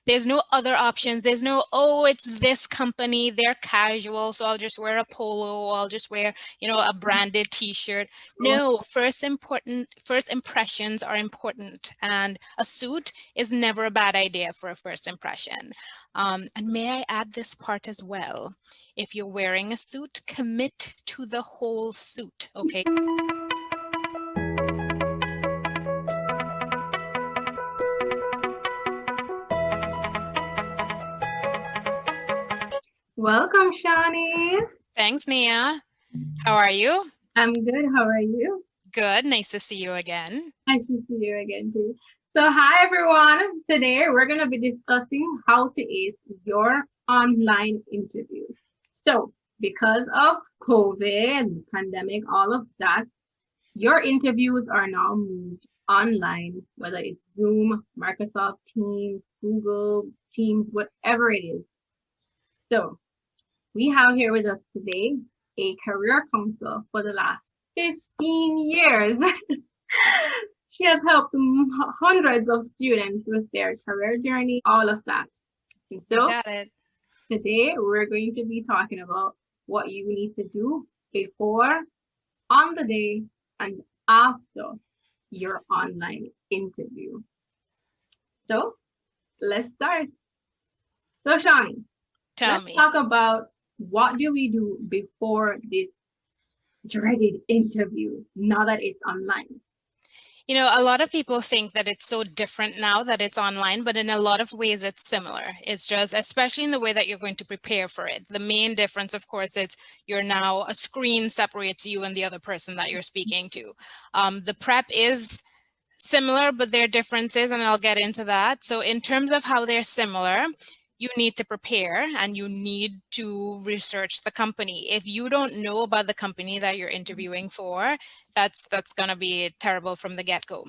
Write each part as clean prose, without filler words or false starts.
There's no other options. There's no, oh, it's this company, they're casual, so I'll just wear a polo, I'll just wear, a branded t-shirt. No, first impressions are important, and a suit is never a bad idea for a first impression. And may I add this part as well? If you're wearing a suit, commit to the whole suit, okay? Welcome, Shani. Thanks, Nia. How are you? I'm good. How are you? Good. Nice to see you again. Nice to see you again, too. So, hi, everyone. Today, we're going to be discussing how to ace your online interviews. So, because of COVID, pandemic, all of that, your interviews are now moved online, whether it's Zoom, Microsoft Teams, Google Teams, whatever it is. So, we have here with us today a career counselor for the last 15 years. She has helped hundreds of students with their career journey, all of that. And so today we're going to be talking about what you need to do before, on the day, and after your online interview. So let's start. So Shani, let's talk about what do we do before this dreaded interview now that it's online? A lot of people think that it's so different now that it's online, but in a lot of ways it's similar. It's just, especially in the way that you're going to prepare for it. The main difference, of course, is you're now, a screen separates you and the other person that you're speaking to. The prep is similar, but there are differences, and I'll get into that. So in terms of how they're similar, you need to prepare and you need to research the company. If you don't know about the company that you're interviewing for, that's going to be terrible from the get-go.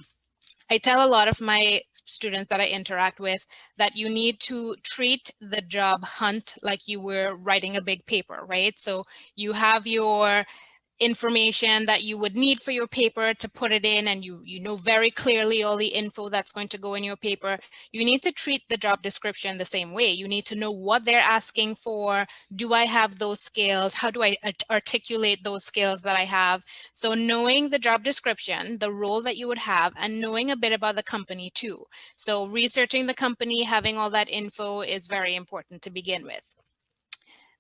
I tell a lot of my students that I interact with that you need to treat the job hunt like you were writing a big paper, right? So you have your information that you would need for your paper to put it in, and you know very clearly all the info that's going to go in your paper. You need to treat the job description the same way. You need to know what they're asking for. Do I have those skills? How do I articulate those skills that I have? So knowing the job description, the role that you would have, and knowing a bit about the company too. So researching the company, having all that info is very important to begin with.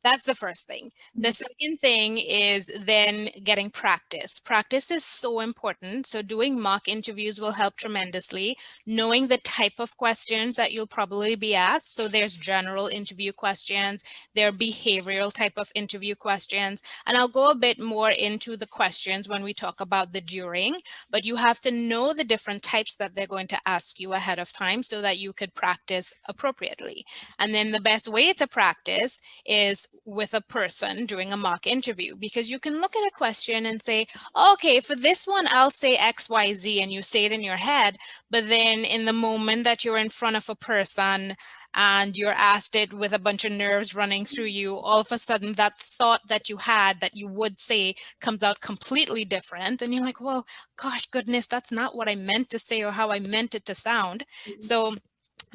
That's the first thing. The second thing is then getting practice. Practice is so important. So doing mock interviews will help tremendously. Knowing the type of questions that you'll probably be asked. So there's general interview questions, there are behavioral type of interview questions, and I'll go a bit more into the questions when we talk about the during, but you have to know the different types that they're going to ask you ahead of time so that you could practice appropriately. And then the best way to practice is with a person doing a mock interview, because you can look at a question and say, okay, for this one, I'll say XYZ, and you say it in your head. But then in the moment that you're in front of a person and you're asked it with a bunch of nerves running through you, all of a sudden that thought that you had that you would say comes out completely different. And you're like, well, gosh, goodness, that's not what I meant to say or how I meant it to sound. So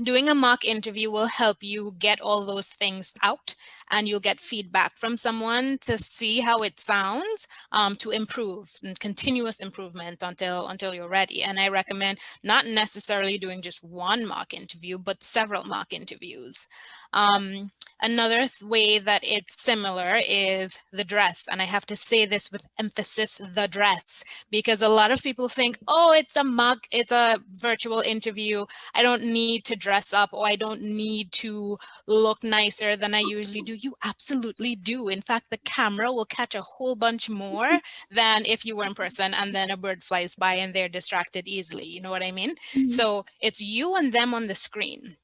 doing a mock interview will help you get all those things out, and you'll get feedback from someone to see how it sounds, to improve, and continuous improvement until you're ready. And I recommend not necessarily doing just one mock interview, but several mock interviews. Another way that it's similar is the dress. And I have to say this with emphasis, the dress, because a lot of people think, oh, it's a virtual interview, I don't need to dress up, or I don't need to look nicer than I usually do. You absolutely do. In fact, the camera will catch a whole bunch more than if you were in person and then a bird flies by and they're distracted easily. You know what I mean? So it's you and them on the screen.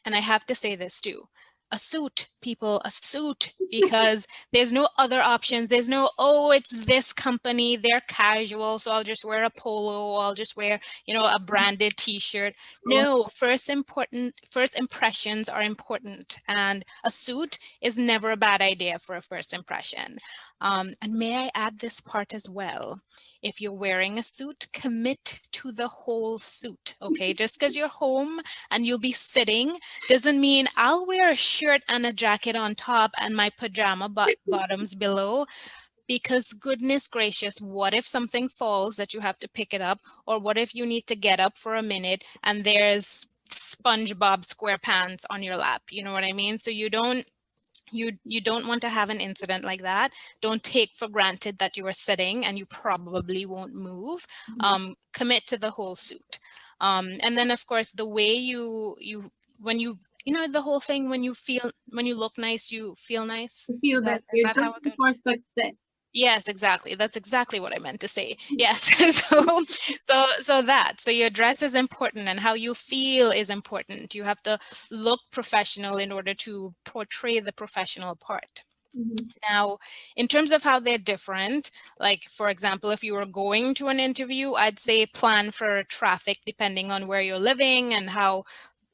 And I have to say this too. A suit, people, a suit, because there's no other options. There's no, oh, it's this company, they're casual, so I'll just wear a polo, I'll just wear, a branded t-shirt. No, first impressions are important, and a suit is never a bad idea for a first impression. And may I add this part as well? If you're wearing a suit, commit to the whole suit, okay? Just because you're home and you'll be sitting doesn't mean I'll wear a shirt and a jacket on top and my pajama bottoms below. Because goodness gracious, what if something falls that you have to pick it up? Or what if you need to get up for a minute and there's SpongeBob SquarePants on your lap? You know what I mean? So you don't want to have an incident like that. Don't take for granted that you are sitting and you probably won't move. Commit to the whole suit. And then of course the way when you know the whole thing, when you look nice, you feel nice. To feel Is that is you're that how just it goes? for success. Yes, exactly. That's exactly what I meant to say. Yes. So your dress is important and how you feel is important. You have to look professional in order to portray the professional part. Now, in terms of how they're different, like for example, if you were going to an interview, I'd say plan for traffic depending on where you're living and how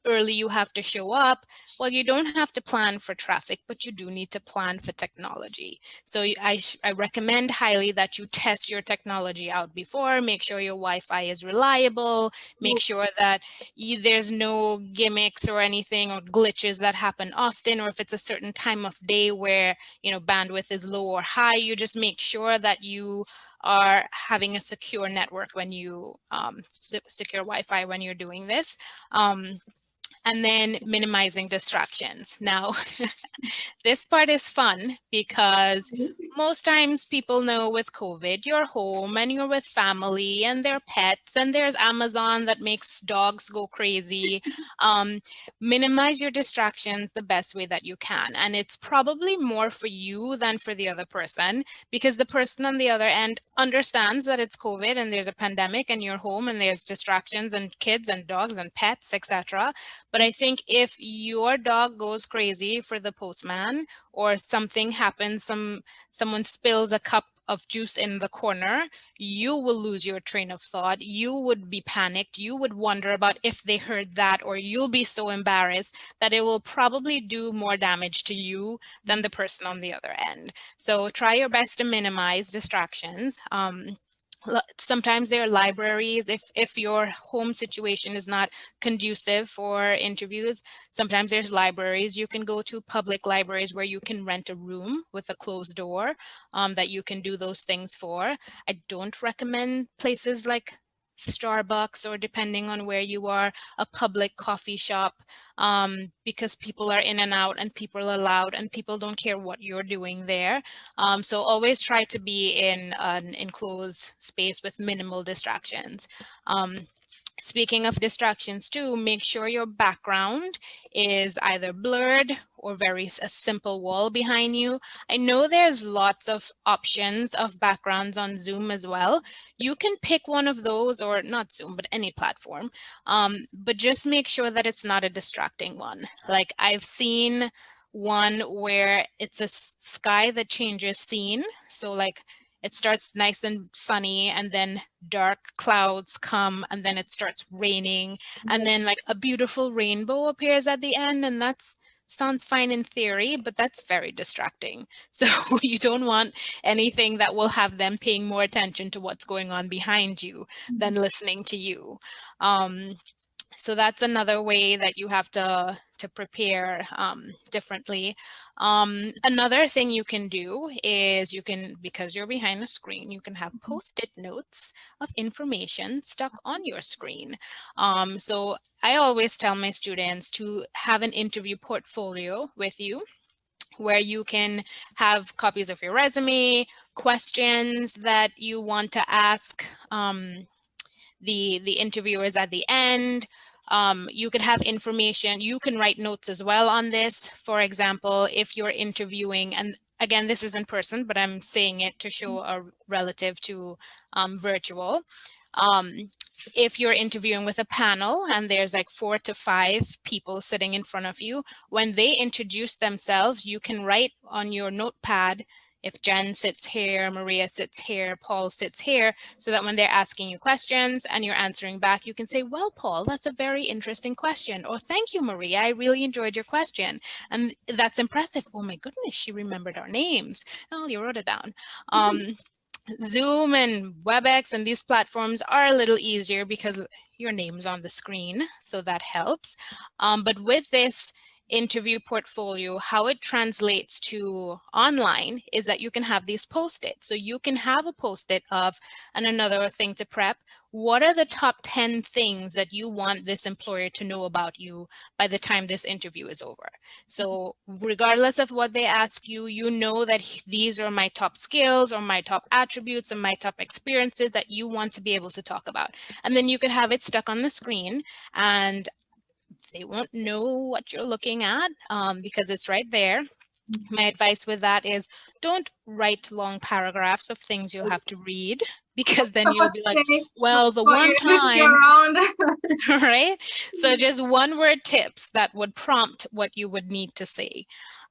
early you have to show up. Well, you don't have to plan for traffic, but you do need to plan for technology. So I recommend highly that you test your technology out before, make sure your Wi-Fi is reliable, make sure that there's no gimmicks or anything or glitches that happen often, or if it's a certain time of day where, bandwidth is low or high, you just make sure that you are having a secure network when you secure Wi-Fi when you're doing this. And then minimizing distractions. Now, this part is fun because most times people know with COVID, you're home and you're with family and their pets, and there's Amazon that makes dogs go crazy. Minimize your distractions the best way that you can. And it's probably more for you than for the other person, because the person on the other end understands that it's COVID and there's a pandemic and you're home and there's distractions and kids and dogs and pets, etc. But I think if your dog goes crazy for the postman, or something happens, someone spills a cup of juice in the corner, you will lose your train of thought. You would be panicked. You would wonder about if they heard that, or you'll be so embarrassed that it will probably do more damage to you than the person on the other end. So try your best to minimize distractions. Sometimes there are libraries, if your home situation is not conducive for interviews, sometimes there's libraries you can go to, public libraries where you can rent a room with a closed door, that you can do those things for. I don't recommend places like Starbucks, or depending on where you are, a public coffee shop, because people are in and out and people are loud and people don't care what you're doing there. So always try to be in an enclosed space with minimal distractions. Speaking of distractions too, make sure your background is either blurred or a simple wall behind you. I know there's lots of options of backgrounds on Zoom as well. You can pick one of those, or not Zoom, but any platform. But just make sure that it's not a distracting one. Like I've seen one where it's a sky that changes scene. So like it starts nice and sunny and then dark clouds come and then it starts raining and then like a beautiful rainbow appears at the end, and that's sounds fine in theory, but that's very distracting. So you don't want anything that will have them paying more attention to what's going on behind you than listening to you. So that's another way that you have to prepare differently. Another thing you can do is because you're behind a screen, you can have post-it notes of information stuck on your screen. So I always tell my students to have an interview portfolio with you, where you can have copies of your resume, questions that you want to ask the interviewers at the end. You could have information, you can write notes as well on this. For example, if you're interviewing, and again, this is in person, but I'm saying it to show a relative to virtual. If you're interviewing with a panel and there's like 4 to 5 people sitting in front of you, when they introduce themselves, you can write on your notepad if Jen sits here, Maria sits here, Paul sits here, so that when they're asking you questions and you're answering back, you can say, well, Paul, that's a very interesting question. Or thank you, Maria, I really enjoyed your question. And that's impressive. Oh my goodness, she remembered our names. Oh, you wrote it down. Zoom and WebEx and these platforms are a little easier because your name's on the screen, so that helps. But with this interview portfolio, how it translates to online is that you can have these post-its. So you can have a post-it of, and another thing to prep, what are the top 10 things that you want this employer to know about you by the time this interview is over? So regardless of what they ask you, you know that these are my top skills or my top attributes and my top experiences that you want to be able to talk about. And then you could have it stuck on the screen and they won't know what you're looking at because it's right there. My advice with that is don't write long paragraphs of things you'll have to read because then you'll be like, well, the one time, right? So just one word tips that would prompt what you would need to say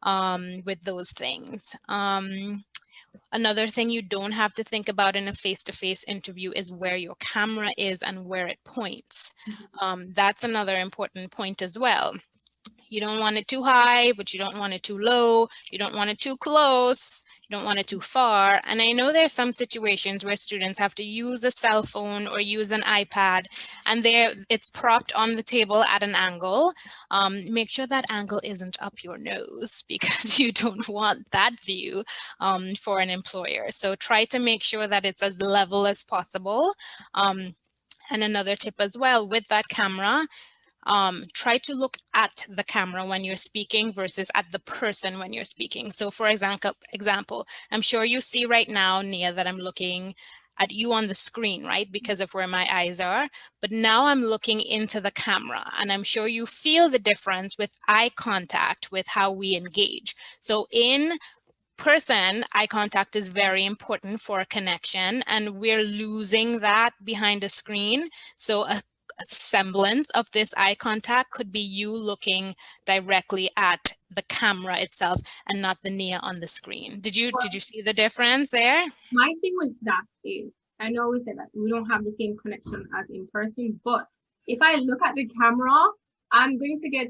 with those things. Another thing you don't have to think about in a face-to-face interview is where your camera is and where it points. That's another important point as well. You don't want it too high, but you don't want it too low. You don't want it too close. You don't want it too far. And I know there's some situations where students have to use a cell phone or use an iPad and it's propped on the table at an angle. Make sure that angle isn't up your nose because you don't want that view for an employer. So try to make sure that it's as level as possible. And another tip as well with that camera, try to look at the camera when you're speaking versus at the person when you're speaking. So for example, I'm sure you see right now, Nia, that I'm looking at you on the screen, right? Because of where my eyes are. But now I'm looking into the camera and I'm sure you feel the difference with eye contact with how we engage. So in person, eye contact is very important for a connection and we're losing that behind a screen. So a semblance of this eye contact could be you looking directly at the camera itself and not the Nia on the screen. Did you see the difference there? My thing with that is, I know we said that we don't have the same connection as in person, but if I look at the camera, I'm going to get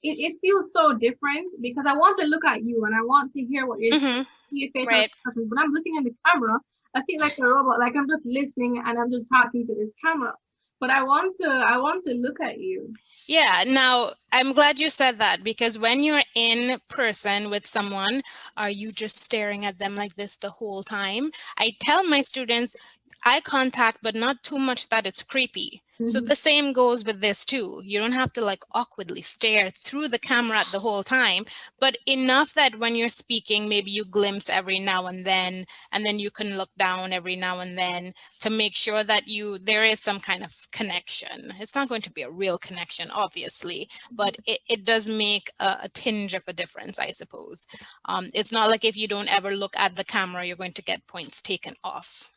it feels so different because I want to look at you and I want to hear what you're saying, your facial expressions. But I'm looking at the camera, I feel like a robot, like I'm just listening and I'm just talking to this camera. But I want to look at you. Yeah, now I'm glad you said that because when you're in person with someone, are you just staring at them like this the whole time? I tell my students, eye contact, but not too much that it's creepy. So the same goes with this too. You don't have to like awkwardly stare through the camera the whole time, but enough that when you're speaking, maybe you glimpse every now and then you can look down every now and then to make sure that there is some kind of connection. It's not going to be a real connection, obviously, but it does make a tinge of a difference, I suppose. It's not like if you don't ever look at the camera, you're going to get points taken off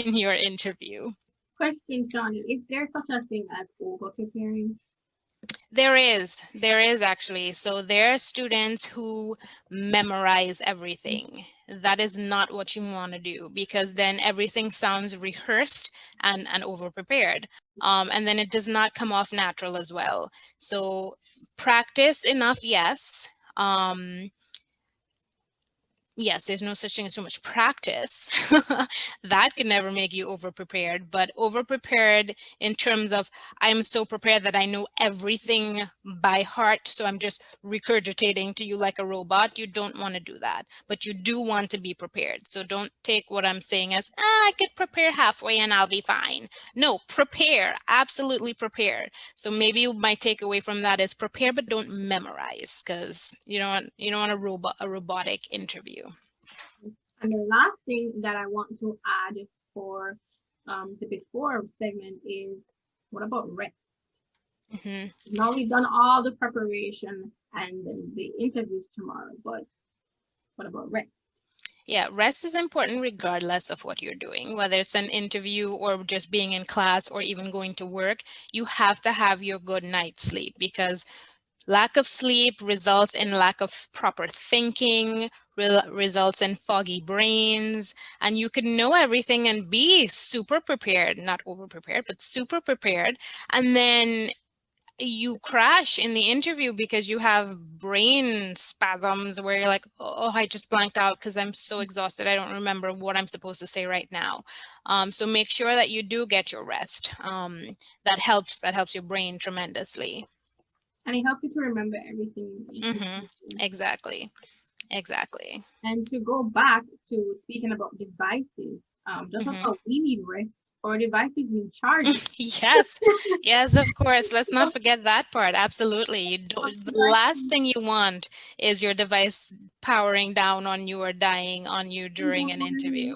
in your interview. Question, Johnny, is there such a thing as over preparing? There is actually. So there are students who memorize everything. That is not what you want to do because then everything sounds rehearsed and over prepared. And then it does not come off natural as well. So practice enough, yes. Yes, there's no such thing as too much practice. That can never make you over-prepared, but over-prepared in terms of I'm so prepared that I know everything by heart, so I'm just regurgitating to you like a robot. You don't want to do that, but you do want to be prepared. So don't take what I'm saying as, I could prepare halfway and I'll be fine. No, prepare, absolutely prepare. So maybe my takeaway from that is prepare, but don't memorize because you don't want a robotic interview. And the last thing that I want to add for the before segment is, what about rest? Now we've done all the preparation and then the interviews tomorrow, but what about rest? Yeah, rest is important regardless of what you're doing, whether it's an interview or just being in class or even going to work. You have to have your good night's sleep because Lack of sleep results in lack of proper thinking, results in foggy brains, and you can know everything and be super prepared, not over prepared, but super prepared, and then you crash in the interview because you have brain spasms where you're like, oh, I just blanked out because I'm so exhausted. I don't remember what I'm supposed to say right now. So make sure that you do get your rest. That helps your brain tremendously. And it helps you to remember everything. Exactly. Exactly. And to go back to speaking about devices, just about we need rest, our devices need charge. Yes, yes, of course. Let's not forget that part. Absolutely. You don't, the last thing you want is your device powering down on you or dying on you during an interview,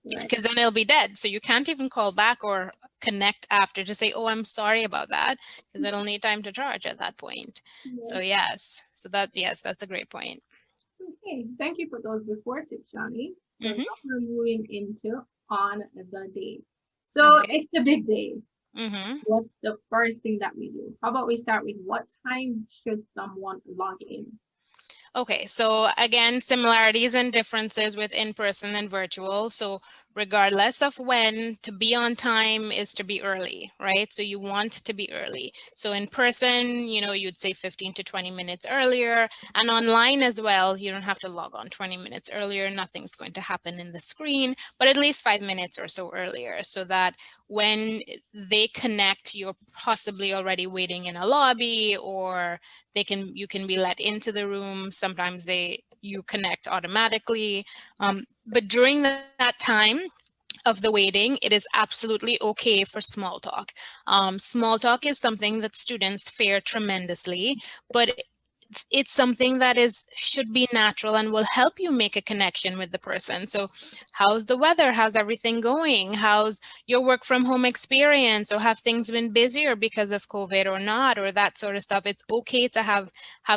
Right. because then it'll be dead. So you can't even call back or connect after to say, oh, I'm sorry about that, because it'll need time to charge at that point. So yes, so yes, that's a great point. Okay, thank you for those before tips, Johnny. So now we're moving into on the day. So it's the big day. What's the first thing that we do? How about we start with what time should someone log in? Okay, so again, similarities and differences with in-person and virtual. So regardless of when, to be on time is to be early, right? So you want to be early. So in person, you'd say 15 to 20 minutes earlier, and online as well, you don't have to log on 20 minutes earlier. Nothing's going to happen in the screen, but at least 5 minutes or so earlier, so that when they connect, you're possibly already waiting in a lobby, or you can be let into the room. Sometimes you connect automatically. But during that time of the waiting, it is absolutely okay for small talk. Small talk is something that students fear tremendously, but it's something that should be natural and will help you make a connection with the person. So how's the weather? How's everything going? How's your work from home experience? Or have things been busier because of COVID or not, or that sort of stuff? It's okay to have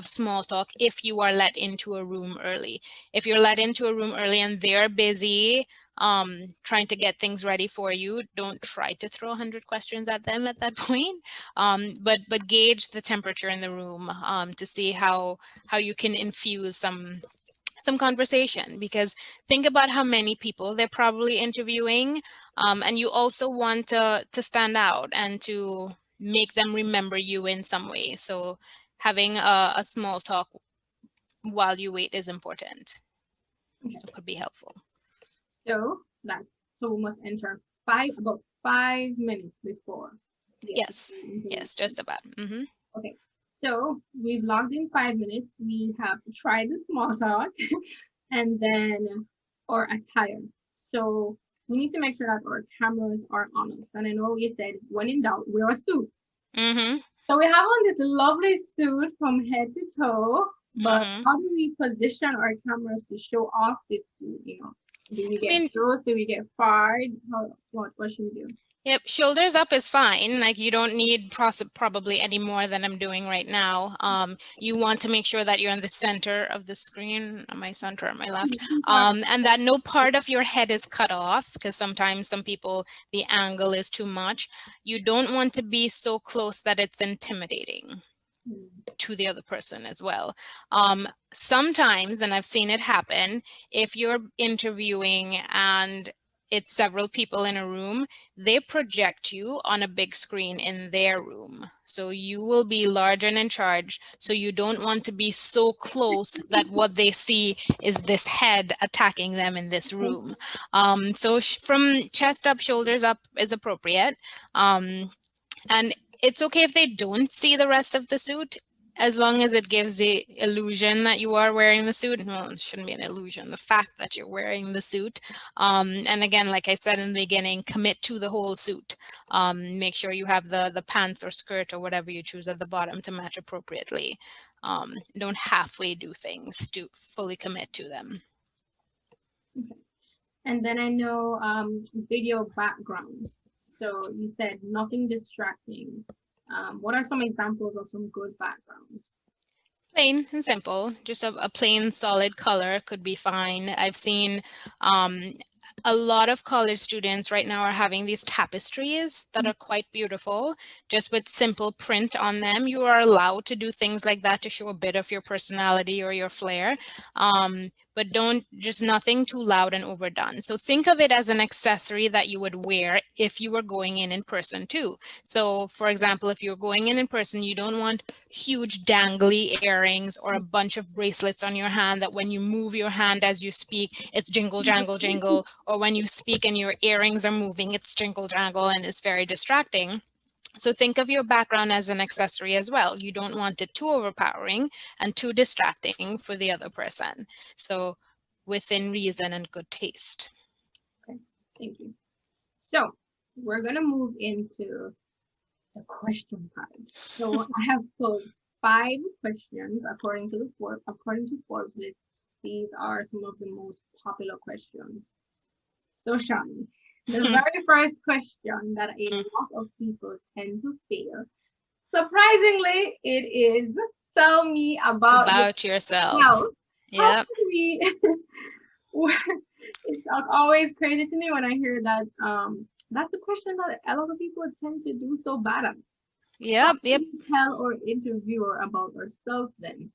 small talk if you are let into a room early. If you're let into a room early and they're busy trying to get things ready for you, don't try to throw 100 questions at them at that point. But gauge the temperature in the room to see how you can infuse some conversation, because think about how many people they're probably interviewing, and you also want to stand out and to make them remember you in some way. So having a small talk while you wait is important. It could be helpful. So we must enter about 5 minutes before. Yes, just about. Okay, so we've logged in 5 minutes. We have tried the small talk and then our attire. So we need to make sure that our cameras are on us. And I know you said when in doubt, wear a suit. So we have on this lovely suit from head to toe, but how do we position our cameras to show off this suit? Do we get close? Do we get far? What should we do? Yep, shoulders up is fine. Like, you don't need probably any more than I'm doing right now. You want to make sure that you're in the center of the screen, on my center, on my left, and that no part of your head is cut off, because sometimes some people, the angle is too much. You don't want to be so close that it's intimidating to the other person as well. Sometimes, and I've seen it happen, if you're interviewing and it's several people in a room, they project you on a big screen in their room. So you will be large and in charge. So you don't want to be so close that what they see is this head attacking them in this room. So from chest up, shoulders up is appropriate. And it's okay if they don't see the rest of the suit, as long as it gives the illusion that you are wearing the suit. Well, it shouldn't be an illusion, the fact that you're wearing the suit. And again, like I said in the beginning, commit to the whole suit. Make sure you have the pants or skirt or whatever you choose at the bottom to match appropriately. Don't halfway do things, to fully commit to them. Okay. And then I know video background. So you said nothing distracting. What are some examples of some good backgrounds? Plain and simple, just a plain solid color could be fine. I've seen a lot of college students right now are having these tapestries that are quite beautiful, just with simple print on them. You are allowed to do things like that to show a bit of your personality or your flair. But don't, just nothing too loud and overdone. So think of it as an accessory that you would wear if you were going in person too. So for example, if you're going in person, you don't want huge dangly earrings or a bunch of bracelets on your hand that when you move your hand as you speak, it's jingle, jangle, jingle, or when you speak and your earrings are moving, it's jingle, jangle, and it's very distracting. So think of your background as an accessory as well. You don't want it too overpowering and too distracting for the other person. So within reason and good taste. Okay, thank you. So we're gonna move into the question part. So I have posed 5 questions according to Forbes list. These are some of the most popular questions. So Shani, the very first question that a lot of people tend to fail, surprisingly, it is tell me about yourself. yourself. How Yep. can we it's always crazy to me when I hear that that's the question that a lot of people tend to do so bad at. How Yep. do we tell our interviewer about ourselves then?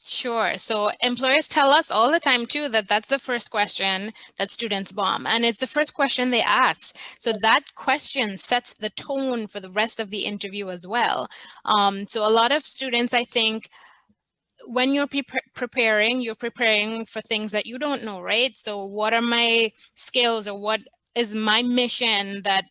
Sure. So employers tell us all the time too that that's the first question that students bomb, and it's the first question they ask. So that question sets the tone for the rest of the interview as well. So a lot of students, I think, when you're preparing, you're preparing for things that you don't know, right? So what are my skills, or what is my mission that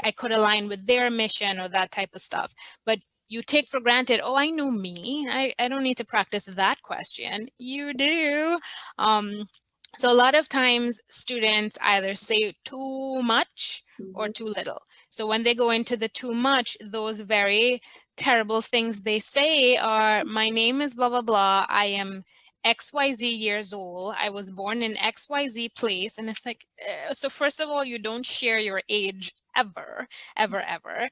I could align with their mission, or that type of stuff. But you take for granted, oh, I know me. I don't need to practice that question. You do. So a lot of times students either say too much or too little. So when they go into the too much, those very terrible things they say are, my name is blah, blah, blah. I am XYZ years old. I was born in XYZ place. And it's like, so first of all, you don't share your age ever, ever, ever.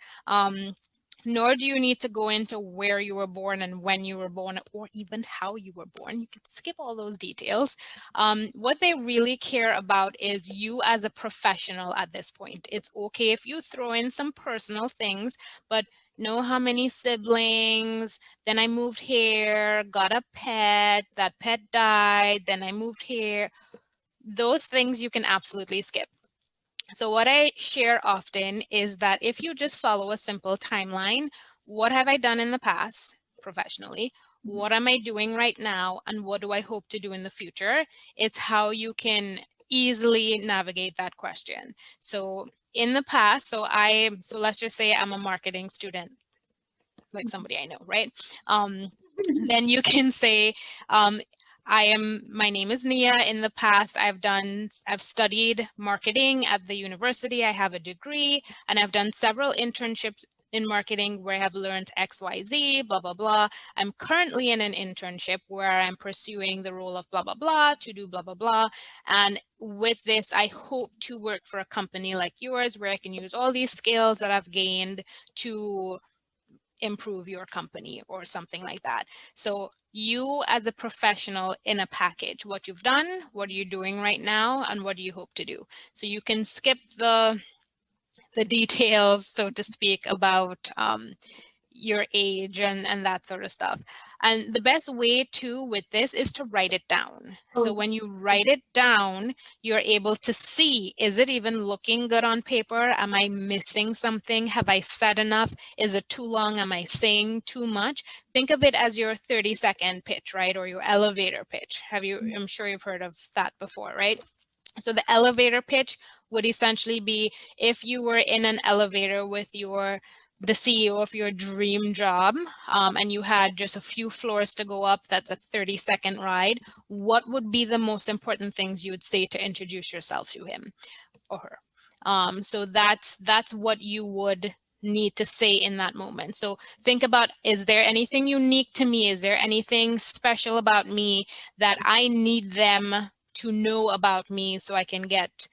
Nor do you need to go into where you were born and when you were born, or even how you were born. You can skip all those details. What they really care about is you as a professional at this point. It's okay if you throw in some personal things, but know how many siblings, then I moved here, got a pet, that pet died, then I moved here. Those things you can absolutely skip. So what I share often is that if you just follow a simple timeline, what have I done in the past professionally? What am I doing right now? And what do I hope to do in the future? It's how you can easily navigate that question. So in the past, so let's just say I'm a marketing student, like somebody I know, right? Then you can say, my name is Nia. In the past, I've studied marketing at the university. I have a degree, and I've done several internships in marketing where I have learned XYZ, blah, blah, blah. I'm currently in an internship where I'm pursuing the role of blah, blah, blah to do blah, blah, blah. And with this, I hope to work for a company like yours where I can use all these skills that I've gained to improve your company or something like that. So you as a professional in a package, what you've done, what are you doing right now, and what do you hope to do? So you can skip the details, so to speak, about your age and that sort of stuff. And the best way to with this is to write it down. So when you write it down, you're able to see, is it even looking good on paper? Am I missing something? Have I said enough? Is it too long? Am I saying too much? Think of it as your 30-second pitch, right? Or your elevator pitch. I'm sure you've heard of that before, right? So the elevator pitch would essentially be if you were in an elevator with the CEO of your dream job, and you had just a few floors to go up, that's a 30-second ride, what would be the most important things you would say to introduce yourself to him or her? So that's what you would need to say in that moment. So think about, is there anything unique to me? Is there anything special about me that I need them to know about me so I can get,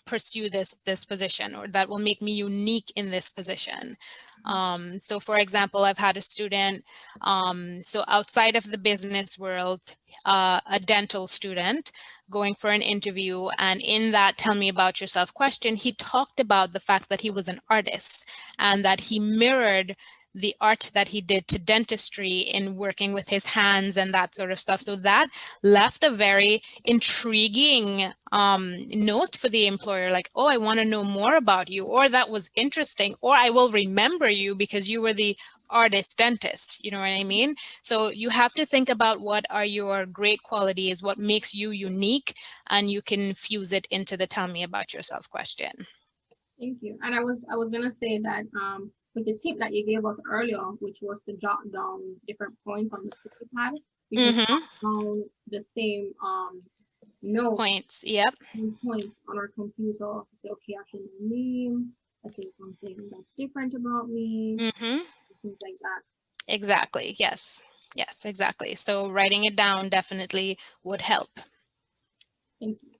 pursue this position, or that will make me unique in this position? So for example, I've had a student, so outside of the business world, a dental student going for an interview, and in that tell me about yourself question, he talked about the fact that he was an artist and that he mirrored the art that he did to dentistry in working with his hands and that sort of stuff. So that left a very intriguing note for the employer, like, oh, I want to know more about you, or that was interesting, or I will remember you because you were the artist dentist, you know what I mean? So you have to think about what are your great qualities, what makes you unique, and you can fuse it into the tell me about yourself question. Thank you. And I was gonna say that with the tip that you gave us earlier, which was to jot down different points on the sticky pad, we can jot down the same note Points, yep. points on our computer to say, okay, I should name, I say something that's different about me, things like that. Exactly, yes. Yes, exactly. So writing it down definitely would help. Thank you.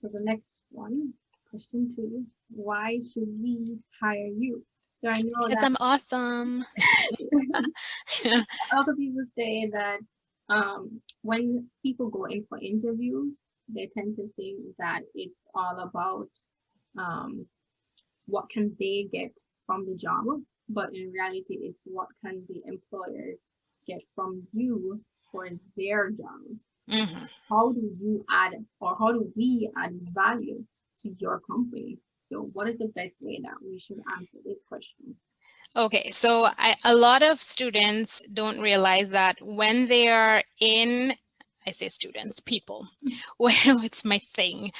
So the next one, question 2, why should we hire you? So I know Because that I'm awesome. a lot of people say that when people go in for interviews, they tend to think that it's all about um, what can they get from the job, but in reality, it's what can the employers get from you for their job. How do you add, or how do we add value to your company? So what is the best way that we should answer this question? Okay, so a lot of students don't realize that when they are in, I say students, people, well, it's my thing.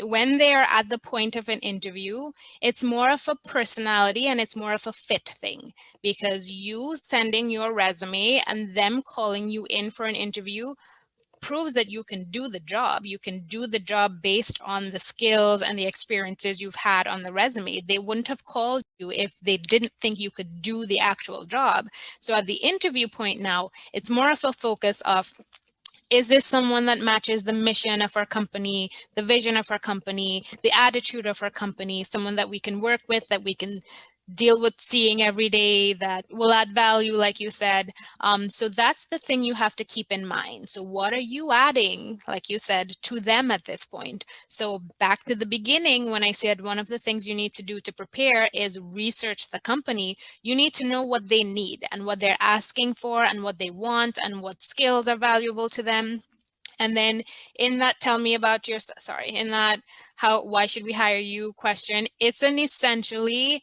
When they're at the point of an interview, it's more of a personality and it's more of a fit thing, because you sending your resume and them calling you in for an interview proves that you can do the job. You can do the job based on the skills and the experiences you've had on the resume. They wouldn't have called you if they didn't think you could do the actual job. So at the interview point now, it's more of a focus of, is this someone that matches the mission of our company, the vision of our company, the attitude of our company, someone that we can work with, that we can deal with seeing every day, that will add value, like you said. So that's the thing you have to keep in mind. So what are you adding, like you said, to them at this point? So back to the beginning, when I said one of the things you need to do to prepare is research the company. You need to know what they need and what they're asking for and what they want and what skills are valuable to them. And then in that tell me about your, sorry, in that why should we hire you question, it's an essentially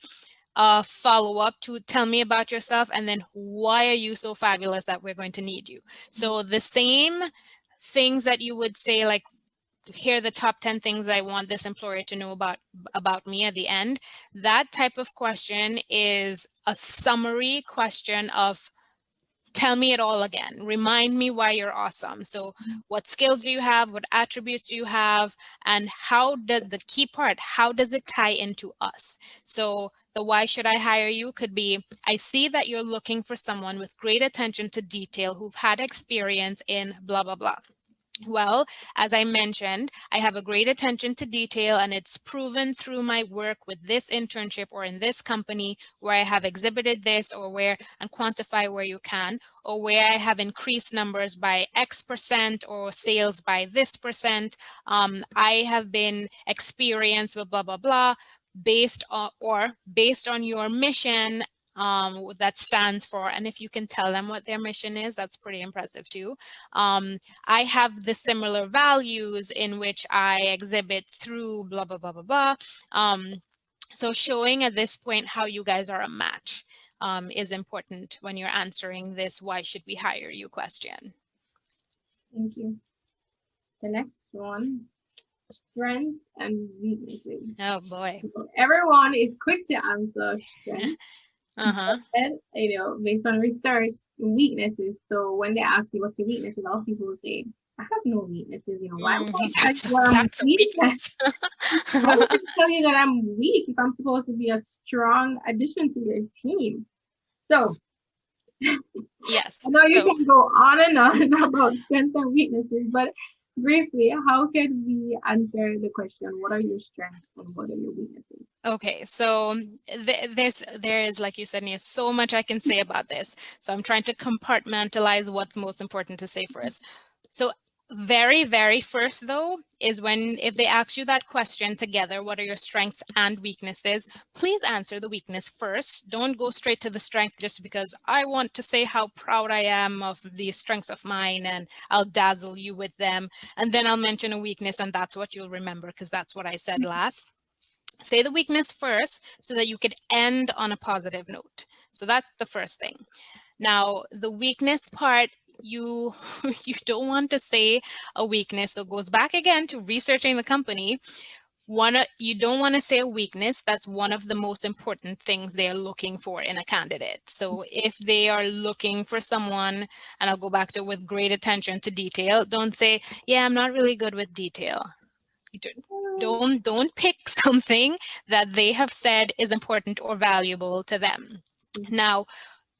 follow up to tell me about yourself, and then why are you so fabulous that we're going to need you? So the same things that you would say, like, here are the top 10 things I want this employer to know about me at the end. That type of question is a summary question of, tell me it all again. Remind me why you're awesome. So what skills do you have? What attributes do you have? And how does the key part, how does it tie into us? So the why should I hire you could be, I see that you're looking for someone with great attention to detail who've had experience in blah, blah, blah. Well, as I mentioned, I have a great attention to detail, and it's proven through my work with this internship or in this company where I have exhibited this, or where, and quantify where you can, or where I have increased numbers by X percent or sales by this percent. I have been experienced with blah, blah, blah, based on your mission that stands for, and if you can tell them what their mission is, that's pretty impressive too. I have the similar values in which I exhibit through blah, blah, blah, blah, blah. So showing at this point how you guys are a match is important when you're answering this why should we hire you question. Thank you. The next one, strengths and weaknesses. Oh boy. So everyone is quick to answer strengths. And, based on research, weaknesses. So when they ask you what's your weakness, a lot of people will say, I have no weaknesses. Why would I That's I'm a weak? weakness. Why would I tell you that I'm weak if I'm supposed to be a strong addition to your team? So Yes. I know you can go on and on about strengths and weaknesses, but briefly, how can we answer the question, what are your strengths and what are your weaknesses? Okay, so there is, like you said, Nia, so much I can say about this. So I'm trying to compartmentalize what's most important to say first. So very first though is when if they ask you that question together, what are your strengths and weaknesses? Please answer the weakness first. Don't go straight to the strength just because I want to say how proud I am of the strengths of mine and I'll dazzle you with them. And then I'll mention a weakness and that's what you'll remember because that's what I said last. Say the weakness first so that you could end on a positive note. So that's the first thing. Now, the weakness part, you you don't want to say a weakness. So it goes back again to researching the company. You don't want to say a weakness that's one of the most important things they are looking for in a candidate. So if they are looking for someone, and I'll go back to with great attention to detail, don't say, yeah, I'm not really good with detail. Don't pick something that they have said is important or valuable to them. Now,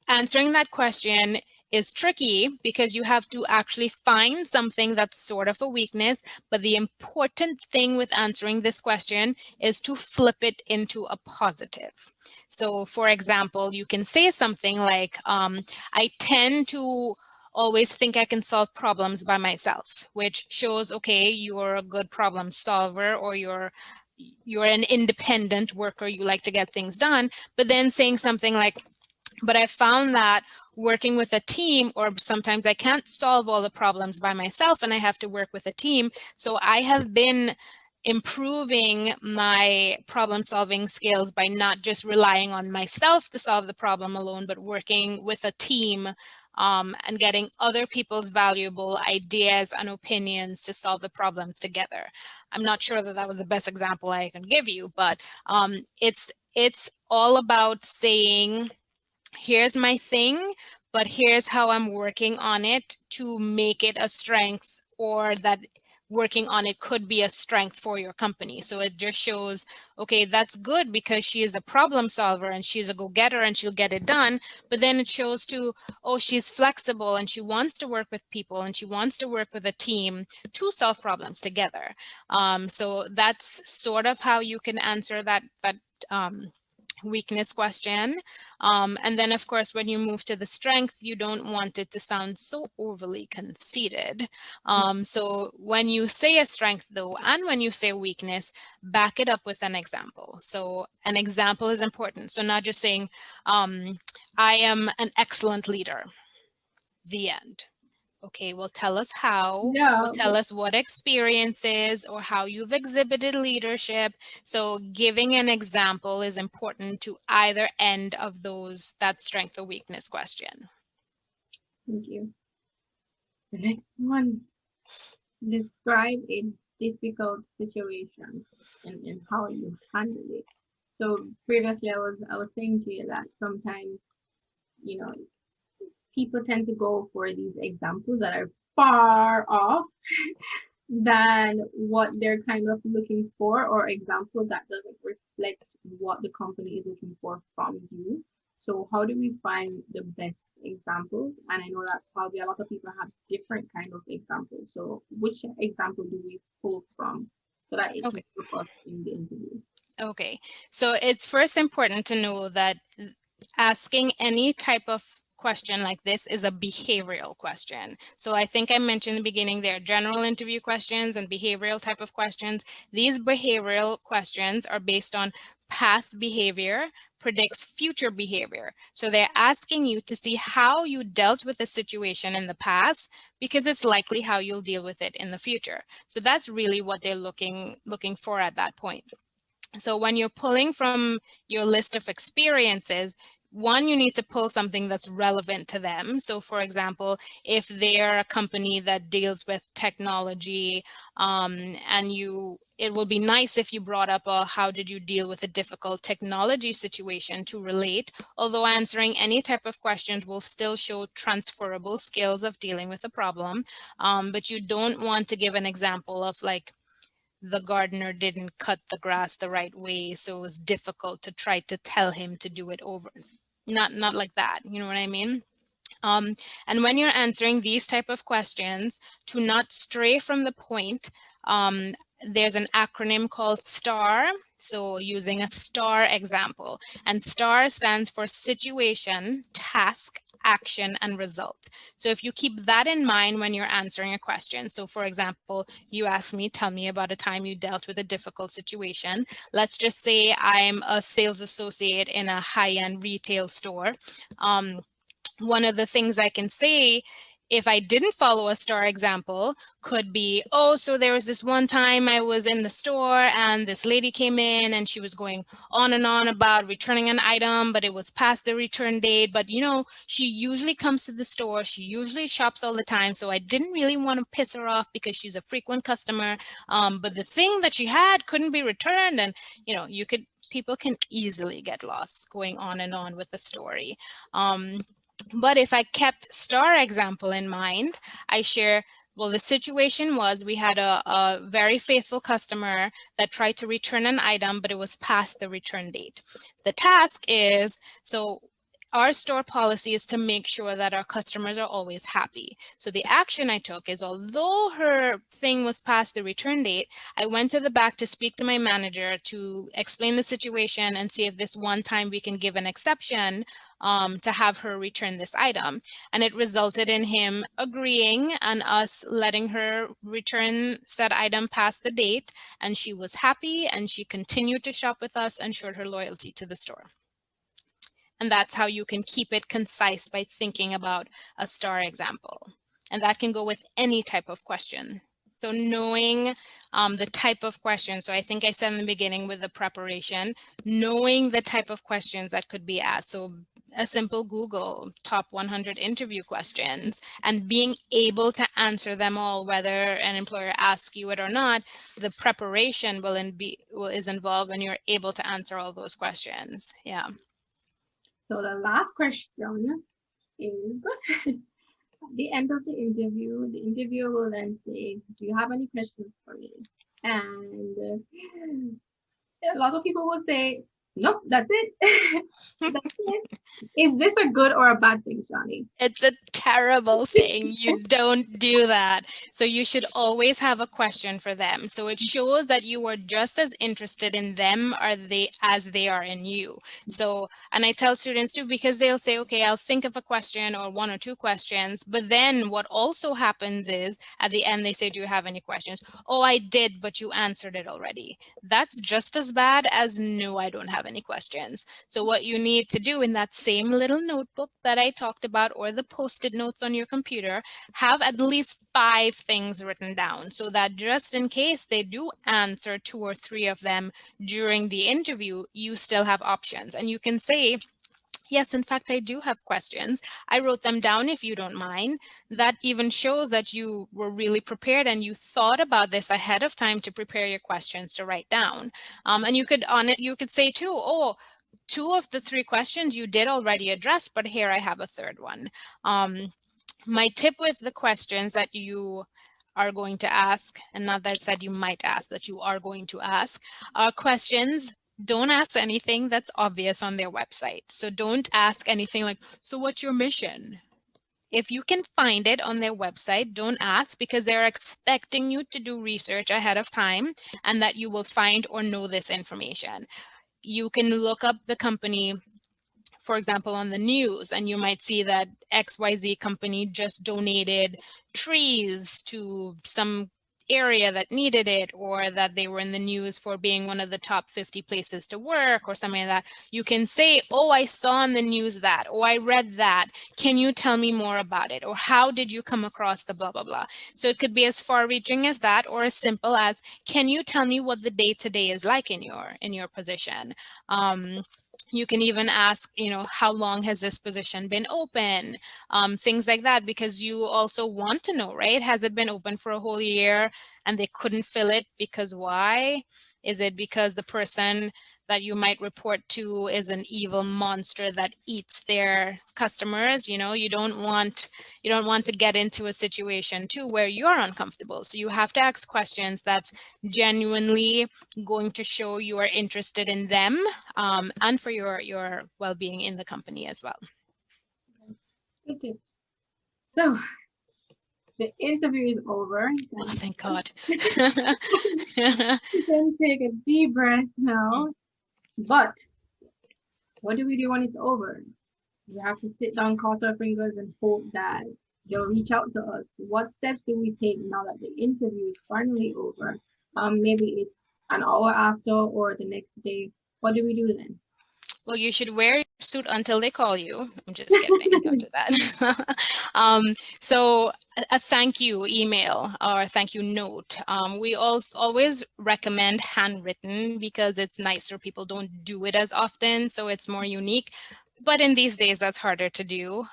answering that question is tricky because you have to actually find something that's sort of a weakness. But the important thing with answering this question is to flip it into a positive. So, for example, you can say something like, I tend to always think I can solve problems by myself, which shows, okay, you're a good problem solver or you're an independent worker, you like to get things done. But then saying something like, but I found that working with a team, or sometimes I can't solve all the problems by myself and I have to work with a team. So I have been improving my problem solving skills by not just relying on myself to solve the problem alone, but working with a team and getting other people's valuable ideas and opinions to solve the problems together. I'm not sure that that was the best example I can give you, but it's all about saying, here's my thing, but here's how I'm working on it to make it a strength, or that working on it could be a strength for your company. So it just shows, okay, that's good because she is a problem solver and she's a go-getter and she'll get it done. But then it shows too, oh, she's flexible and she wants to work with people and she wants to work with a team to solve problems together. So that's sort of how you can answer that weakness question. And then, of course, when you move to the strength, you don't want it to sound so overly conceited. So when you say a strength, though, and when you say weakness, back it up with an example. So an example is important. So not just saying, I am an excellent leader, the end. Okay, well, tell us how, Yeah. well, tell us what experiences or how you've exhibited leadership. So giving an example is important to either end of that strength or weakness question. Thank you. The next one. Describe a difficult situation and how you handle it. So previously I was saying to you that sometimes, you know, people tend to go for these examples that are far off than what they're kind of looking for, or example that doesn't reflect what the company is looking for from you. So how do we find the best examples? And I know that probably a lot of people have different kind of examples. So which example do we pull from so that it can Okay. help us in the interview? Okay. So it's first important to know that asking any type of question like this is a behavioral question. So I think I mentioned in the beginning, there are general interview questions and behavioral type of questions. These behavioral questions are based on past behavior predicts future behavior. So they're asking you to see how you dealt with a situation in the past, because it's likely how you'll deal with it in the future. So that's really what they're looking for at that point. So when you're pulling from your list of experiences, one, you need to pull something that's relevant to them. So for example, if they're a company that deals with technology, and it will be nice if you brought up how did you deal with a difficult technology situation to relate, although answering any type of questions will still show transferable skills of dealing with a problem. But you don't want to give an example of like, the gardener didn't cut the grass the right way, so it was difficult to try to tell him to do it over. Not like that, you know what I mean? And when you're answering these type of questions, to not stray from the point, There's an acronym called STAR. So using a STAR example, and STAR stands for situation, task, action, and result. So if you keep that in mind when you're answering a question, so for example, you ask me, tell me about a time you dealt with a difficult situation. Let's just say I'm a sales associate in a high-end retail store. One of the things I can say, if I didn't follow a STAR example, could be, oh, so there was this one time I was in the store and this lady came in and she was going on and on about returning an item, but it was past the return date. But you know, she usually comes to the store, she usually shops all the time. So I didn't really want to piss her off because she's a frequent customer. But the thing that she had couldn't be returned. And, you know, people can easily get lost going on and on with the story. But if I kept STAR example in mind, I share, well, the situation was we had a very faithful customer that tried to return an item, but it was past the return date. The task is, so our store policy is to make sure that our customers are always happy. So the action I took is, although her thing was past the return date, I went to the back to speak to my manager to explain the situation and see if this one time we can give an exception to have her return this item. And it resulted in him agreeing and us letting her return said item past the date. And she was happy and she continued to shop with us and showed her loyalty to the store. And that's how you can keep it concise by thinking about a STAR example. And that can go with any type of question. So knowing the type of question, so I think I said in the beginning with the preparation, knowing the type of questions that could be asked. So a simple Google top 100 interview questions and being able to answer them all, whether an employer asks you it or not. The preparation is involved when you're able to answer all those questions. Yeah. So the last question is, at the end of the interviewer will then say, do you have any questions for me? And a lot of people will say, nope, that's it. That's it. Is this a good or a bad thing, Johnny? It's a terrible thing. You don't do that. So you should always have a question for them. So it shows that you are just as interested in them as they are in you. So, and I tell students too, because they'll say, okay, I'll think of a question or one or two questions. But then what also happens is at the end, they say, do you have any questions? Oh, I did, but you answered it already. That's just as bad as no, I don't have any questions. So what you need to do in that same little notebook that I talked about, or the post-it notes on your computer, have at least 5 things written down so that just in case they do answer 2 or 3 of them during the interview, you still have options. And you can say, yes, in fact, I do have questions. I wrote them down if you don't mind. That even shows that you were really prepared and you thought about this ahead of time to prepare your questions to write down. And you could say too, oh, 2 of the 3 questions you did already address, but here I have a third one. My tip with the questions that you are going to ask, and not that I said you might ask, that you are going to ask, are questions. Don't ask anything that's obvious on their website. So don't ask anything like, so what's your mission? If you can find it on their website, don't ask, because they're expecting you to do research ahead of time and that you will find or know this information. You can look up the company, for example, on the news, and you might see that XYZ company just donated trees to some area that needed it, or that they were in the news for being one of the top 50 places to work or something like that. You can say, oh, I saw on the news that, or I read that. Can you tell me more about it? Or how did you come across the blah, blah, blah? So it could be as far reaching as that, or as simple as, can you tell me what the day-to-day is like in your position? You can even ask, how long has this position been open? Things like that, because you also want to know, right? Has it been open for a whole year and they couldn't fill it because why? Is it because the person that you might report to is an evil monster that eats their customers? You don't want to get into a situation too where you're uncomfortable. So you have to ask questions that's genuinely going to show you are interested in them, and for your well-being in the company as well. Good tips. So The interview is over. Oh, thank God. You can take a deep breath now. But what do we do when it's over? We have to sit down, cross our fingers, and hope that they'll reach out to us. What steps do we take now that the interview is finally over? Maybe it's an hour after or the next day. What do we do then? Well, you should wear your suit until they call you. I'm just kidding. Don't do that. So a thank you email or a thank you note. We always recommend handwritten because it's nicer. People don't do it as often, so it's more unique. But in these days, that's harder to do.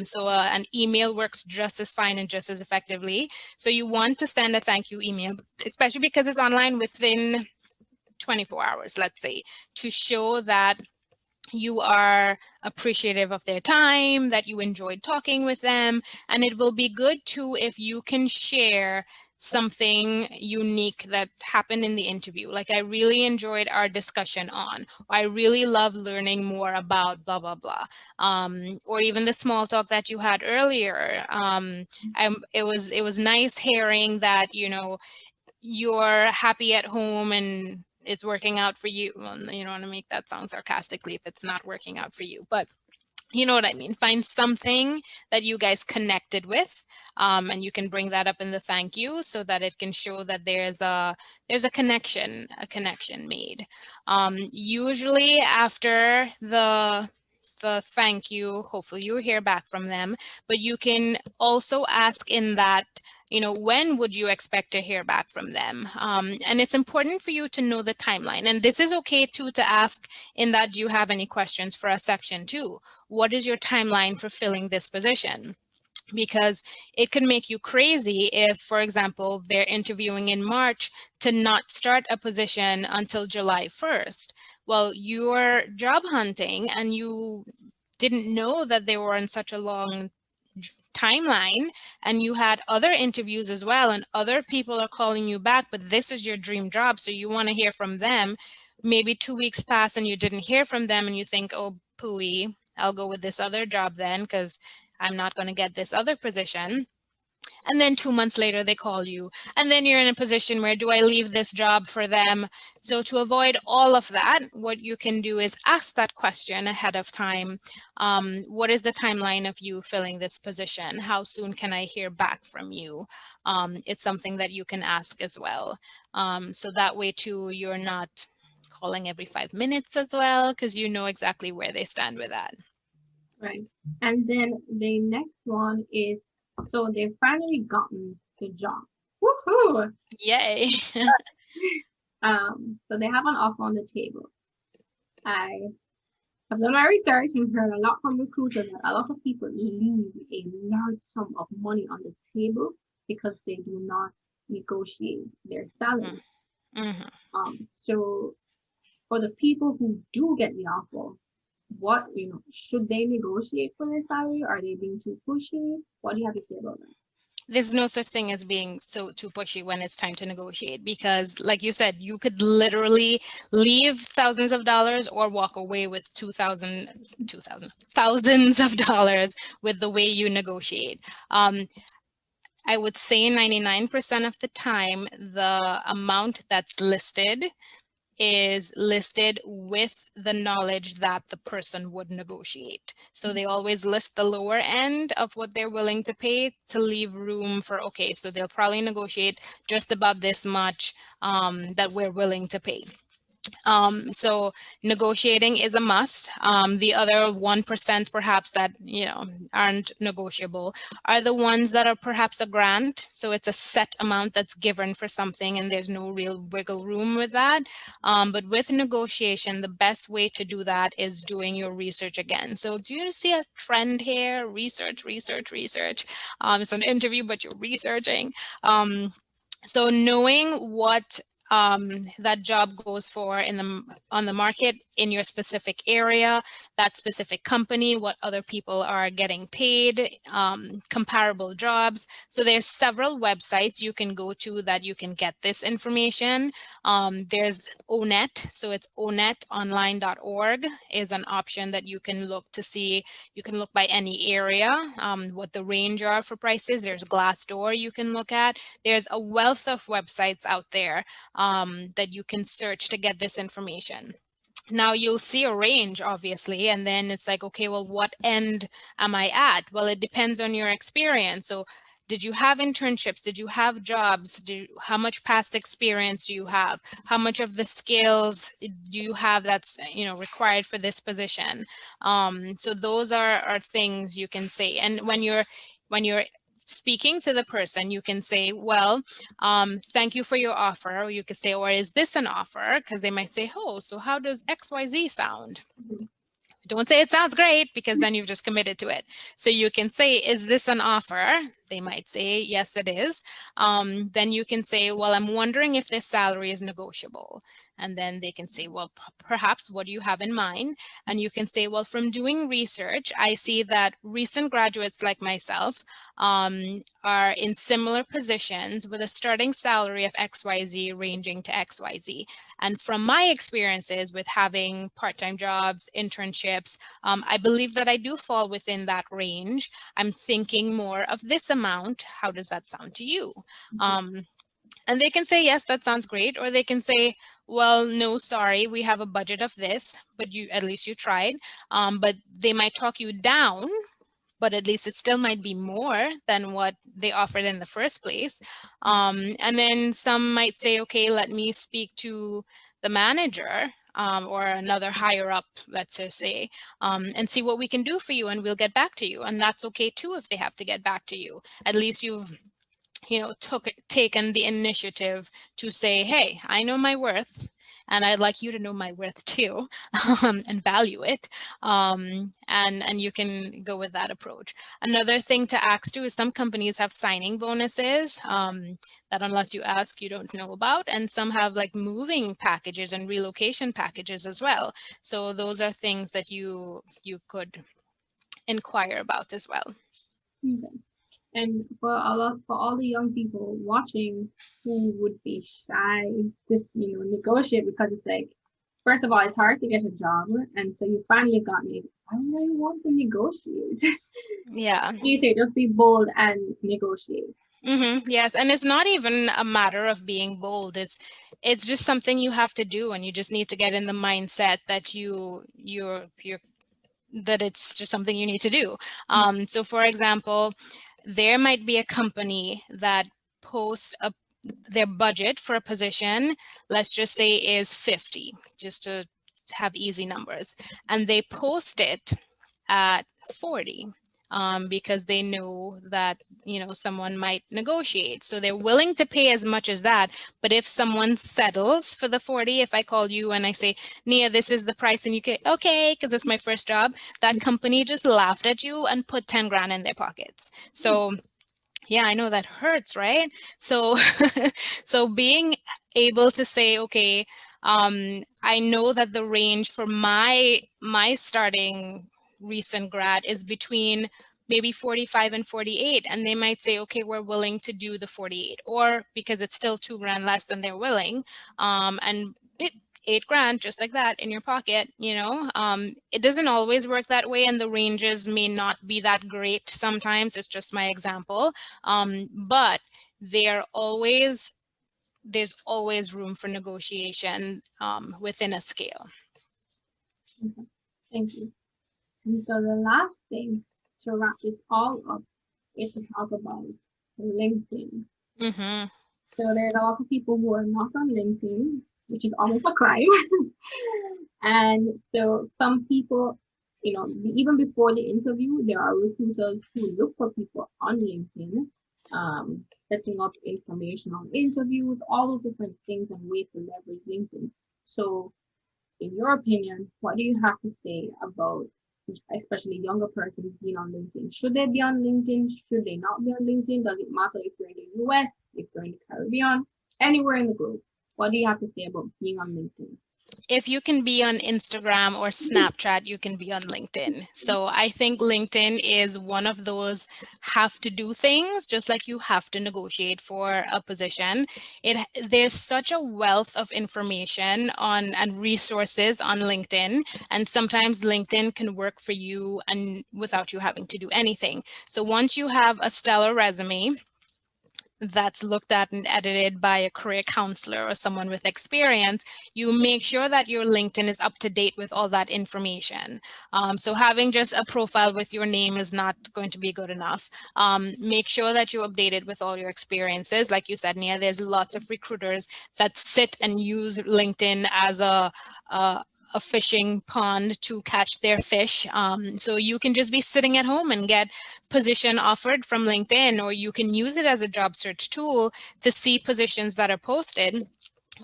So an email works just as fine and just as effectively. So you want to send a thank you email, especially because it's online within 24 hours, let's say, to show that you are appreciative of their time, that you enjoyed talking with them. And it will be good too if you can share something unique that happened in the interview. Like, I really enjoyed our discussion on, I really love learning more about blah, blah, blah. Or even the small talk that you had earlier. It was nice hearing that, you're happy at home and it's working out for you. Well, you don't want to make that sound sarcastically if it's not working out for you, but you know what I mean. Find something that you guys connected with, and you can bring that up in the thank you so that it can show that there's a connection made. Usually after the thank you, hopefully you hear back from them, but you can also ask in that, when would you expect to hear back from them? And it's important for you to know the timeline. And this is okay too to ask in that, do you have any questions for a section 2? What is your timeline for filling this position? Because it could make you crazy if, for example, they're interviewing in March to not start a position until July 1st. Well, you're job hunting and you didn't know that they were on such a long timeline, and you had other interviews as well, and other people are calling you back, but this is your dream job, so you want to hear from them. Maybe 2 weeks pass and you didn't hear from them, and you think, oh, pooey, I'll go with this other job then because I'm not going to get this other position. And then 2 months later, they call you. And then you're in a position where, do I leave this job for them? So to avoid all of that, what you can do is ask that question ahead of time. What is the timeline of you filling this position? How soon can I hear back from you? It's something that you can ask as well. So that way too, you're not calling every 5 minutes as well, because you know exactly where they stand with that. Right. And then the next one is, so they've finally gotten the job. Woohoo! Yay. So they have an offer on the table. I have done my research and heard a lot from recruiters that a lot of people leave a large sum of money on the table because they do not negotiate their salary. So for the people who do get the offer, what, should they negotiate for their salary? Are they being too pushy? What do you have to say about that? There's no such thing as being so too pushy when it's time to negotiate, because like you said, you could literally leave thousands of dollars or walk away with thousands of dollars with the way you negotiate. I would say 99% of the time, the amount that's listed is listed with the knowledge that the person would negotiate. So they always list the lower end of what they're willing to pay to leave room for, okay, so they'll probably negotiate just above this much that we're willing to pay. So negotiating is a must. The other 1% perhaps that, aren't negotiable are the ones that are perhaps a grant. So it's a set amount that's given for something and there's no real wiggle room with that. But with negotiation, the best way to do that is doing your research again. So do you see a trend here? Research. It's an interview, but you're researching. So knowing what that job goes for on the market in your specific area, that specific company, what other people are getting paid, comparable jobs. So there's several websites you can go to that you can get this information. There's ONET, so it's onetonline.org is an option that you can look to see. You can look by any area, what the range are for prices. There's Glassdoor you can look at. There's a wealth of websites out there that you can search to get this information. Now you'll see a range, obviously, and then it's like, okay, well, what end am I at? Well, it depends on your experience. So did you have internships? Did you have jobs? How much past experience do you have? How much of the skills do you have that's required for this position? So those are things you can say. And when you're speaking to the person, you can say, well, thank you for your offer. Or you could say, or is this an offer? Because they might say, oh, so how does XYZ sound? Don't say it sounds great, because then you've just committed to it. So you can say, is this an offer? They might say, yes, it is. Then you can say, well, I'm wondering if this salary is negotiable. And then they can say, well, perhaps, what do you have in mind? And you can say, well, from doing research, I see that recent graduates like myself are in similar positions with a starting salary of XYZ ranging to XYZ. And from my experiences with having part-time jobs, internships, I believe that I do fall within that range. I'm thinking more of this amount. How does that sound to you? And they can say, yes, that sounds great. Or they can say, well, no, sorry, we have a budget of this, but at least you tried. But they might talk you down, but at least it still might be more than what they offered in the first place. And then some might say, okay, let me speak to the manager or another higher up, let's just say, and see what we can do for you, and we'll get back to you. And that's okay too if they have to get back to you. At least you've taken the initiative to say, hey, I know my worth, and I'd like you to know my worth too, and value it. And you can go with that approach. Another thing to ask too is some companies have signing bonuses that, unless you ask, you don't know about. And some have like moving packages and relocation packages as well. So those are things that you could inquire about as well. Okay. And for all the young people watching who would be shy to negotiate, because it's like, first of all, it's hard to get a job, and so you finally got me. I really want to negotiate. Yeah. You say just be bold and negotiate. Yes, and it's not even a matter of being bold. It's just something you have to do, and you just need to get in the mindset that you're that it's just something you need to do. So for example, there might be a company that posts their budget for a position, let's just say is 50, just to have easy numbers, and they post it at 40. Because they know that someone might negotiate, so they're willing to pay as much as that. But if someone settles for the 40, if I call you and I say, Nia, this is the price, and you get okay because it's my first job, that company just laughed at you and put 10 grand in their pockets. So yeah, I know that hurts, right? So so being able to say, okay, I know that the range for my starting recent grad is between maybe 45 and 48, and they might say, okay, we're willing to do the 48, or because it's still 2 grand less than they're willing, and 8 grand just like that in your pocket. It doesn't always work that way, and the ranges may not be that great sometimes. It's just my example, but there's always room for negotiation within a scale. Okay. Thank you. And so the last thing to wrap this all up is to talk about LinkedIn. So there's a lot of people who are not on LinkedIn, which is almost a crime. And so some people, even before the interview, there are recruiters who look for people on LinkedIn, setting up informational interviews, all those different things and ways to leverage LinkedIn. So in your opinion, what do you have to say about especially younger persons being on LinkedIn? Should they be on LinkedIn? Should they not be on LinkedIn? Does it matter if you're in the US, if you're in the Caribbean, anywhere in the globe? What do you have to say about being on LinkedIn? If you can be on Instagram or Snapchat, you can be on LinkedIn. So I think LinkedIn is one of those have to do things, just like you have to negotiate for a position. There's such a wealth of information on and resources on LinkedIn, and sometimes LinkedIn can work for you and without you having to do anything. So once you have a stellar resume that's looked at and edited by a career counselor or someone with experience, you make sure that your LinkedIn is up to date with all that information. So having just a profile with your name is not going to be good enough. Make sure that you update it with all your experiences. Like you said, Nia, there's lots of recruiters that sit and use LinkedIn as a fishing pond to catch their fish. So you can just be sitting at home and get position offered from LinkedIn, or you can use it as a job search tool to see positions that are posted,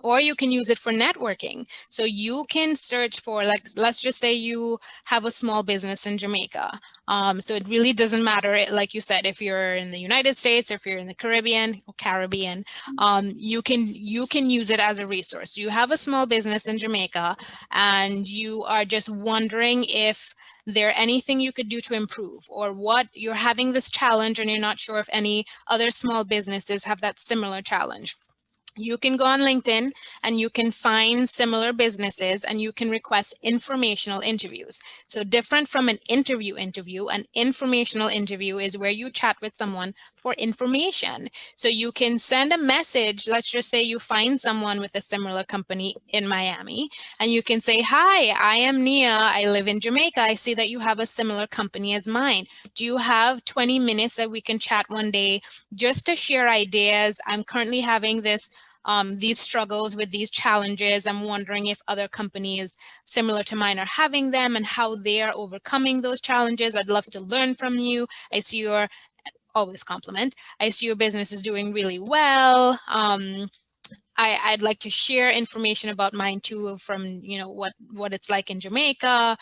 or you can use it for networking. So you can search for, like, let's just say you have a small business in Jamaica. So it really doesn't matter, like you said, if you're in the United States or if you're in the Caribbean, you can use it as a resource. You have a small business in Jamaica and you are just wondering if there anything you could do to improve, or what you're having this challenge and you're not sure if any other small businesses have that similar challenge. You can go on LinkedIn and you can find similar businesses and you can request informational interviews. So different from an interview, an informational interview is where you chat with someone for information. So you can send a message. Let's just say you find someone with a similar company in Miami and you can say, "Hi, I am Nia. I live in Jamaica. I see that you have a similar company as mine. Do you have 20 minutes that we can chat one day just to share ideas? I'm currently having these struggles with these challenges. I'm wondering if other companies similar to mine are having them and how they are overcoming those challenges. I'd love to learn from you. I see your always compliment. I see your business is doing really well. I'd like to share information about mine too, from what it's like in Jamaica.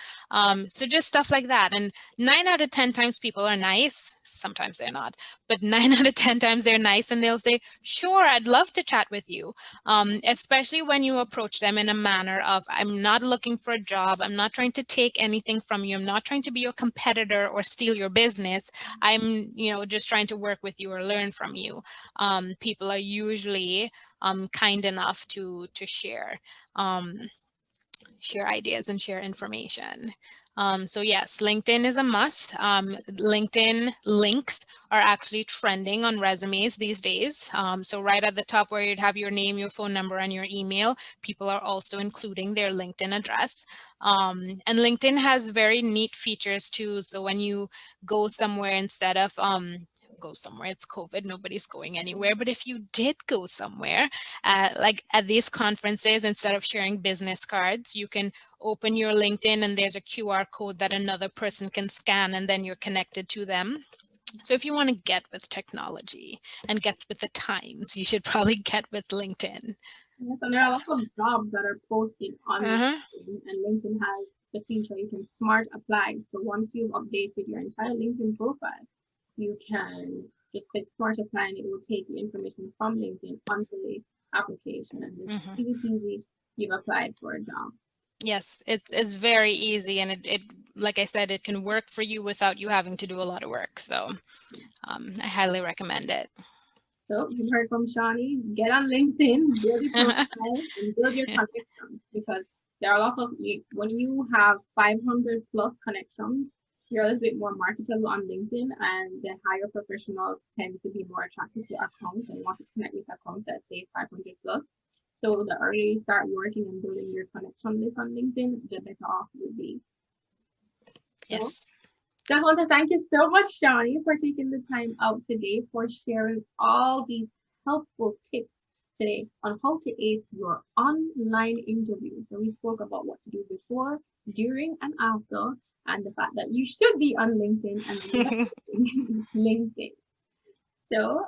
So just stuff like that. And 9 out of 10 times people are nice. Sometimes they're not, but 9 out of 10 times they're nice and they'll say, "Sure, I'd love to chat with you." Especially when you approach them in a manner of, "I'm not looking for a job. I'm not trying to take anything from you. I'm not trying to be your competitor or steal your business. I'm, just trying to work with you or learn from you." People are usually kind enough to share ideas and share information. So yes, LinkedIn is a must. LinkedIn links are actually trending on resumes these days. So right at the top where you'd have your name, your phone number, and your email, people are also including their LinkedIn address. And LinkedIn has very neat features too. So when you go somewhere, instead of go somewhere, it's COVID, nobody's going anywhere. But if you did go somewhere, like at these conferences, instead of sharing business cards, you can open your LinkedIn and there's a QR code that another person can scan and then you're connected to them. So if you want to get with technology and get with the times, you should probably get with LinkedIn. Yes, and there are lots of jobs that are posted on LinkedIn, and LinkedIn has the feature you can smart apply. So once you've updated your entire LinkedIn profile, you can just click smart apply and it will take the information from LinkedIn onto the application, and it's easy, you've applied for a job. Yes, it's very easy, and it like I said, it can work for you without you having to do a lot of work. So I highly recommend it. So you heard from Shawnee, get on LinkedIn, build your profile, and build your connections, because there are lots of, when you have 500 plus connections, you're a little bit more marketable on LinkedIn, and the higher professionals tend to be more attracted to accounts and want to connect with accounts that say 500 plus. So the earlier you start working and building your connection list on LinkedIn, the better off you'll be. So, yes. just want to thank you so much, Shawnee, for taking the time out today for sharing all these helpful tips today on how to ace your online interview. So we spoke about what to do before, during, and after, and the fact that you should be on LinkedIn and LinkedIn. So,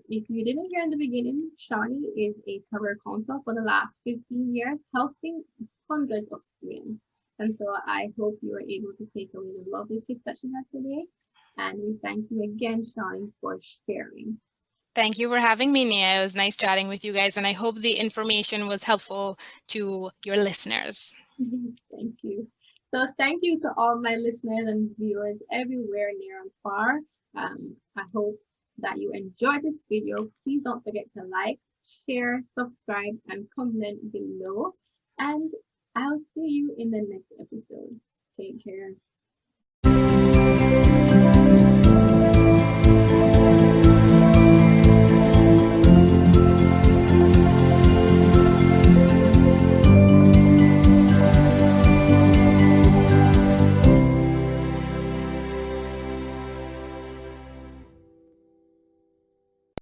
if you didn't hear in the beginning, Shawnee is a career counselor for the last 15 years, helping hundreds of students. And so I hope you were able to take away the lovely tips that she had today. And we thank you again, Shawnee, for sharing. Thank you for having me, Nia. It was nice chatting with you guys, and I hope the information was helpful to your listeners. Thank you. So thank you to all my listeners and viewers everywhere, near and far. I hope that you enjoyed this video. Please don't forget to like, share, subscribe, and comment below. And I'll see you in the next episode. Take care.